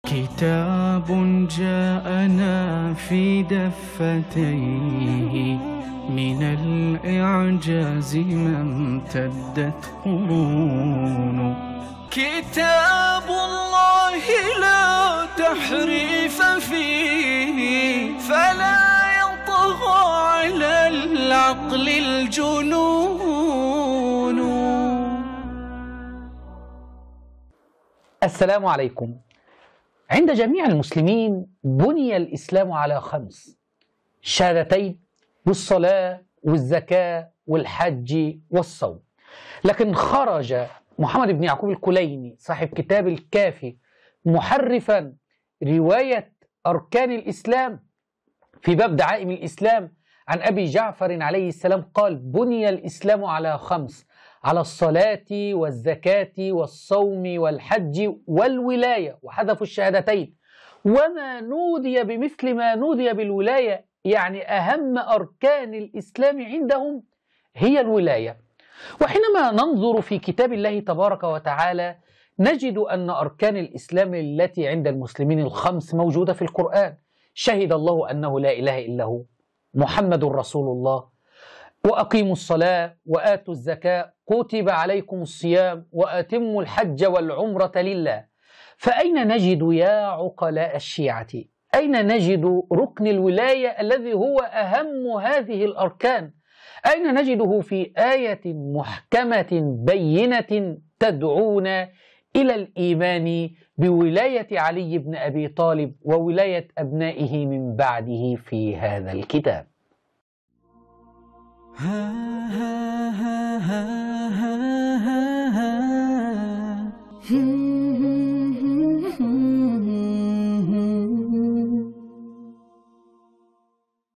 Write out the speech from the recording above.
كتاب جاءنا في دفتيه من الإعجاز ما امتدت قرون. كتاب الله لا تحريف فيه فلا يطغى على العقل الجنون. السلام عليكم. عند جميع المسلمين بني الإسلام على 5: الشهادتين والصلاة والزكاة والحج والصوم. لكن خرج محمد بن يعقوب الكليني صاحب كتاب الكافي محرفا رواية أركان الإسلام في باب دعائم الإسلام عن أبي جعفر عليه السلام قال: بني الإسلام على 5: على الصلاة والزكاة والصوم والحج والولاية، وحذفوا الشهادتين. وما نودي بمثل ما نودي بالولاية، يعني أهم أركان الإسلام عندهم هي الولاية. وحينما ننظر في كتاب الله تبارك وتعالى نجد أن أركان الإسلام التي عند المسلمين 5 موجودة في القرآن. شهد الله أنه لا إله إلا هو، محمد رسول الله، وأقيموا الصلاة وآتوا الزكاة، كتب عليكم الصيام، وأتموا الحج والعمرة لله. فأين نجد يا عقلاء الشيعة، أين نجد ركن الولاية الذي هو أهم هذه الأركان؟ أين نجده في آية محكمة بينة تدعونا إلى الإيمان بولاية علي بن أبي طالب وولاية أبنائه من بعده في هذا الكتاب؟ ها